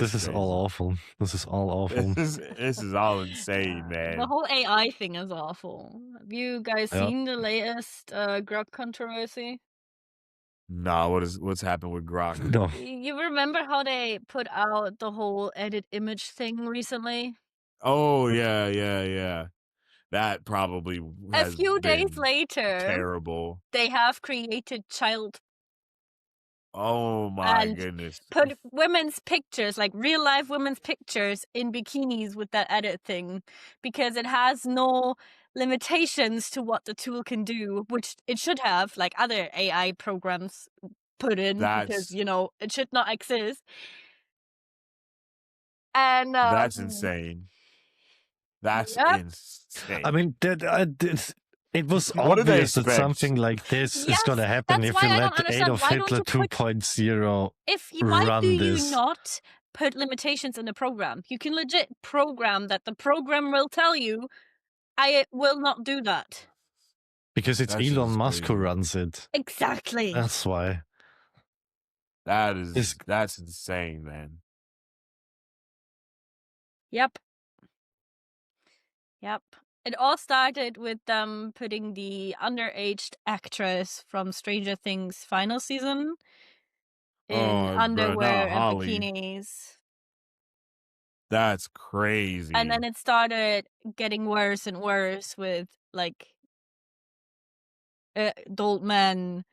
This is all awful. This is all insane, man. The whole AI thing is awful. Have you guys seen the latest Grok controversy? No, what's happened with Grok? No. You remember how they put out the whole edit image thing recently? Oh yeah. That probably has a few days later terrible. They have created child Oh my and goodness. put women's pictures, like real life women's pictures, in bikinis with that edit thing, because it has no limitations to what the tool can do, which it should have, like other AI programs put in, because That's it should not exist. And that's insane. That's yep, insane. I mean, it was What do they obvious that expect? something like this is yes, going to happen that's if why you I don't let understand. Adolf Why don't Hitler you put 2.0 why do run you this. not put limitations in the program? You can legit program that the program will tell you, I will not do that. Because it's That shit Elon is Musk who crazy. runs it. Exactly. That's why. That's insane, man. Yep. Yep. It all started with them putting the underaged actress from Stranger Things final season in Oh, bro, underwear not and Holly. bikinis. That's crazy. And then it started getting worse and worse with like adult men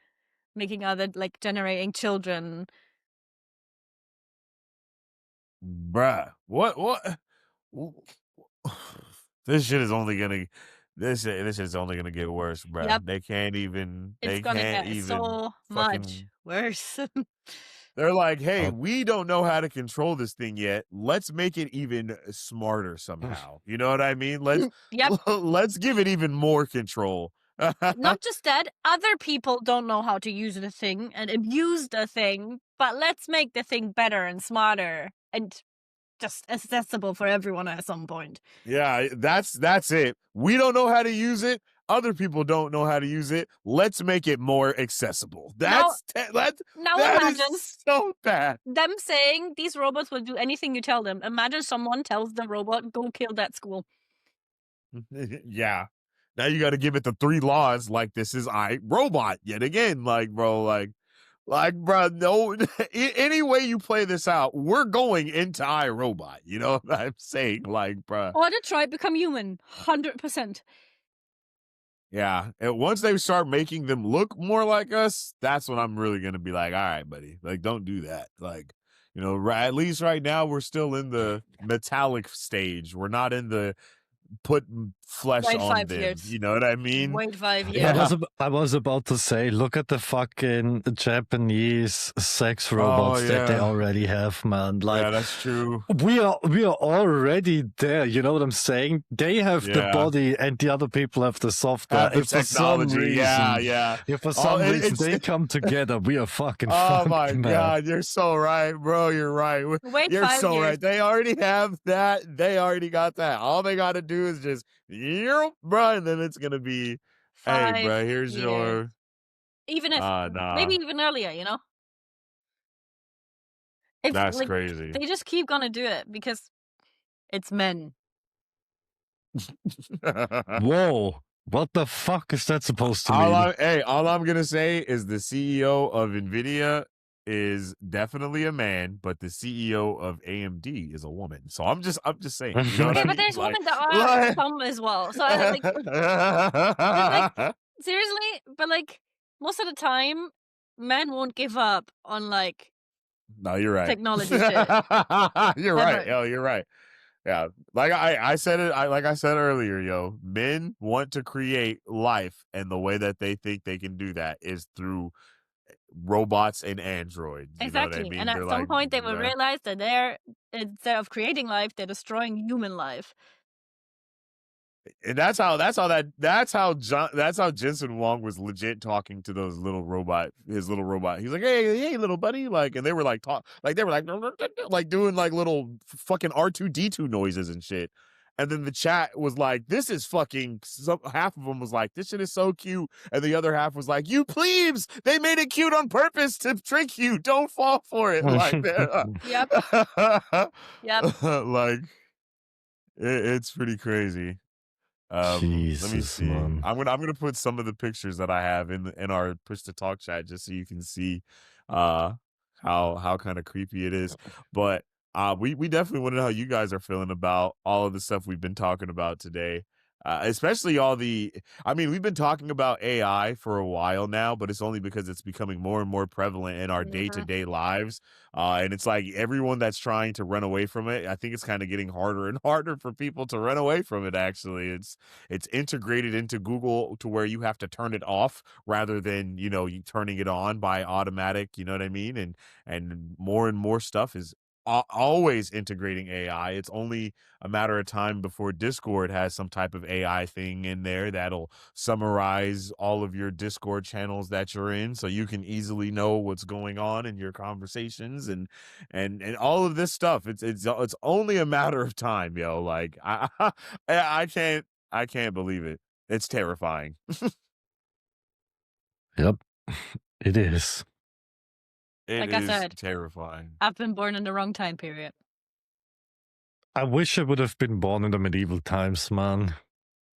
making other, like, generating children. Bruh, what? This shit is only gonna this shit is only gonna get worse, bruh. Yep. They can't even It's gonna get so much fucking worse. they're like, hey, Oh. we don't know how to control this thing yet. Let's make it even smarter somehow. You know what I mean? Yep. Let's give it even more control. Not just that, other people don't know how to use the thing and abuse the thing, but let's make the thing better and smarter and just accessible for everyone at some point. Yeah, that's it. We don't know how to use it. Other people don't know how to use it. Let's make it more accessible. Now That imagine is so bad. them saying these robots will do anything you tell them. Imagine someone tells the robot, go kill that school. Yeah. Now you got to give it the 3 laws like this is Robot yet again. Like, bro, bro, no, any way you play this out, we're going into iRobot. You know what I'm saying? Like, bro. Or Detroit Become Human, 100%. Yeah. And once they start making them look more like us, that's when I'm really going to be like, all right, buddy, like, don't do that. Like, at least right now we're still in the metallic stage. We're not in the put flesh Wait on 5 them. years. You know what I mean? Wait 5 years. Yeah. I was about to say, look at the fucking Japanese sex robots that they yeah. already have, man. Like, Yeah, that's true. we are already there. You know what I'm saying? They have the Yeah. body, and the other people have the software. Have the If for some technology. reason, Yeah. if for some reason it's- they come together, we are fucking Oh fucked, my man. God, you're so right, bro. You're right. Wait You're 5 so years. right. They already have that. They already got that. All they got to do is just, bro, and then it's gonna be, hey, 5 bro, here's years. your. Even if Nah. maybe even earlier, If, That's like, crazy. they just keep gonna do it because it's men. Whoa. What the fuck is that supposed to mean? All I'm gonna say is the CEO of NVIDIA is definitely a man, but the CEO of AMD is a woman. So I'm just saying. You know what Okay, I but mean? there's Like- women that are some as well. So I like seriously, but like most of the time, men won't give up on like No, you're right. technology shit. You're right. Ever. Yo, you're right. Yeah. Like I said it, like I said earlier, yo, men want to create life, and the way that they think they can do that is through robots and androids. You know what I Exactly. mean? And at They're some like, point they will realize that they're, instead of creating life, they're destroying human life. and that's how Jensen Wong was legit talking to his little robot. He's like, hey, little buddy, like, and they were like like doing like little fucking R2D2 noises and shit. And then the chat was like, this is fucking, half of them was like, this shit is so cute. And the other half was like, you plebes, they made it cute on purpose to trick you. Don't fall for it. Like, Yep. Yep. like, it's pretty crazy. Let me Jesus, see. man. I'm gonna put some of the pictures that I have in our push to talk chat just so you can see how kind of creepy it is. But we definitely want to know how you guys are feeling about all of the stuff we've been talking about today. especially all the. I mean, we've been talking about AI for a while now, but it's only because it's becoming more and more prevalent in our day-to-day lives. And it's like everyone that's trying to run away from it, I think it's kind of getting harder and harder for people to run away from it. Actually, it's integrated into Google to where you have to turn it off rather than you turning it on by automatic. You know what I mean? And more stuff is always integrating AI. It's only a matter of time before Discord has some type of AI thing in there that'll summarize all of your Discord channels that you're in, so you can easily know what's going on in your conversations and all of this stuff. It's only a matter of time, yo. Like I can't believe it. It's terrifying. Yep, it is. It Like I is said, terrifying. I've been born in the wrong time period. I wish I would have been born in the medieval times, man.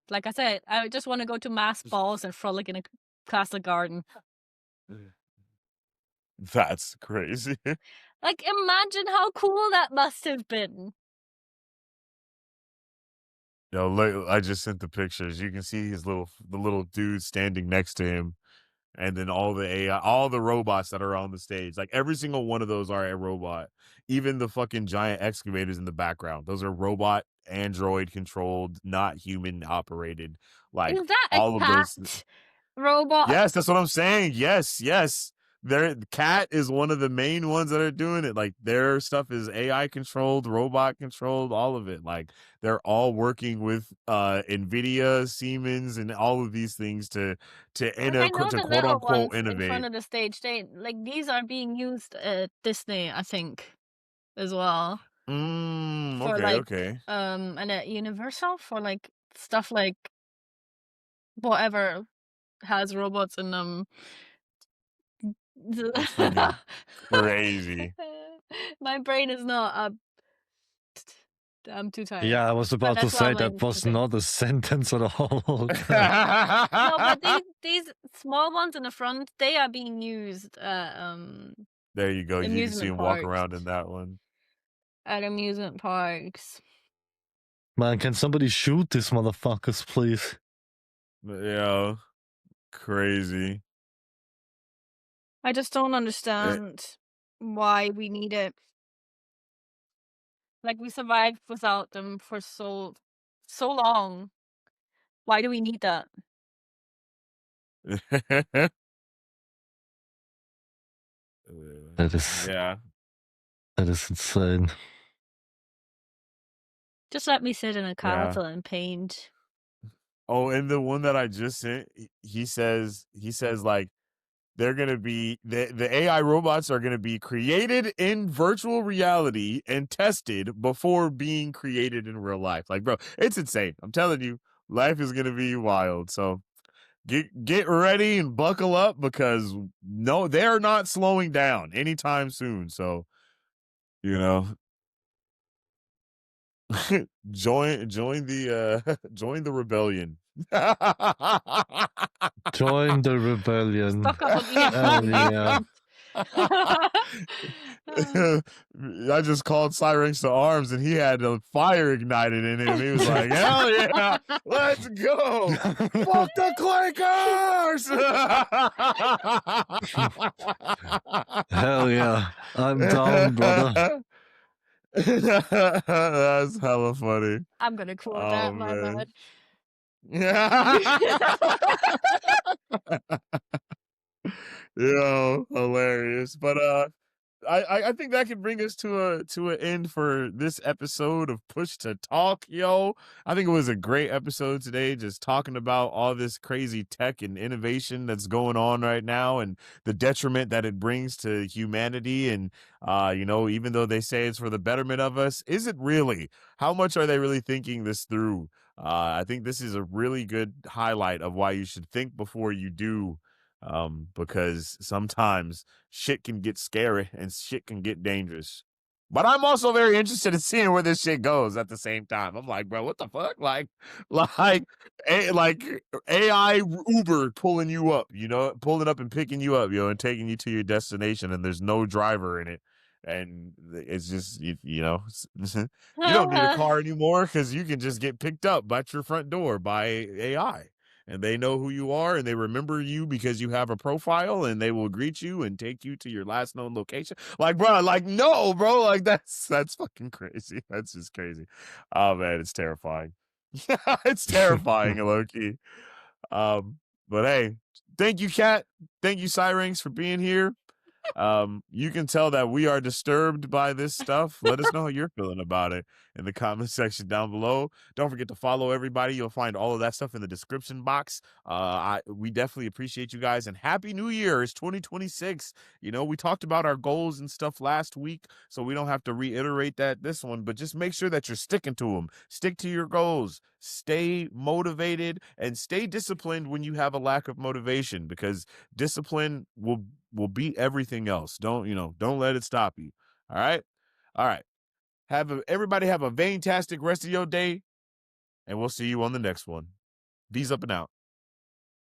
Like I said, I just want to go to mass balls and frolic in a castle garden. That's crazy. Like, imagine how cool that must have been. Yo, look, I just sent the pictures. You can see the little dude standing next to him, and then all the AI, all the robots that are on the stage. Like every single one of those are a robot. Even the fucking giant excavators in the background. Those are robot, android controlled, not human operated. Like Is that all a of cat those. robot? Yes, that's what I'm saying. Yes. The cat is one of the main ones that are doing it. Like their stuff is AI controlled, robot controlled, all of it. Like they're all working with Nvidia, Siemens, and all of these things to Like, I know the quote little unquote ones in front innovate. of the stage. These are being used at Disney, I think, as well. For Okay. and at Universal for like stuff like whatever has robots in them. That's freaking crazy. My brain is not up. I'm too tired. Yeah, I was about to that's why say I'm that like, was okay. not a sentence at all. No, but these small ones in the front, they are being used There you go. You can see amusement him walk parks. around in that one. At amusement parks. Man, can somebody shoot these motherfuckers, please? Yeah, crazy. I just don't understand why we need it. Like, we survived without them for so long. Why do we need that? That is Yeah. that is insane. Just let me sit in a Yeah. castle and paint. Oh, and the one that I just sent, he says like they're gonna be the AI robots are gonna be created in virtual reality and tested before being created in real life. Like, bro, it's insane. I'm telling you, life is gonna be wild. So get ready and buckle up because no, they're not slowing down anytime soon. So, you know, join the join the rebellion. Join the rebellion. Stock up on Hell yeah. I just called Cyrex to arms and he had a fire ignited in him. He was like, hell yeah, let's go. Fuck the clickers. Hell yeah. I'm down, brother. That's hella funny. I'm gonna quote Oh, that, my man. bad. Yo, hilarious. But I think that can bring us to an end for this episode of Push to Talk, yo. I think it was a great episode today, just talking about all this crazy tech and innovation that's going on right now and the detriment that it brings to humanity. And even though they say it's for the betterment of us, is it really? How much are they really thinking this through? I think this is a really good highlight of why you should think before you do, because sometimes shit can get scary and shit can get dangerous. But I'm also very interested in seeing where this shit goes at the same time. I'm like, bro, what the fuck? Like AI Uber pulling you up, pulling up and picking you up, and taking you to your destination, and there's no driver in it. And it's just you know you don't need a car anymore because you can just get picked up at your front door by AI, and they know who you are and they remember you because you have a profile, and they will greet you and take you to your last known location. Like, bro, like, no, bro, like that's fucking crazy. That's just crazy. Oh man, it's terrifying. It's terrifying, low-key. But hey, thank you, Kat. Thank you, Cyranks, for being here. You can tell that we are disturbed by this stuff. Let us know how you're feeling about it in the comment section down below. Don't forget to follow everybody. You'll find all of that stuff in the description box. We definitely appreciate you guys, and Happy New Year. It's 2026. You know, we talked about our goals and stuff last week, so we don't have to reiterate that this one, but just make sure that you're sticking to them. Stick to your goals. Stay motivated and stay disciplined when you have a lack of motivation, because discipline will beat everything else. Don't let it stop you. All right. Everybody have a fantastic rest of your day, and we'll see you on the next one. V's up and out.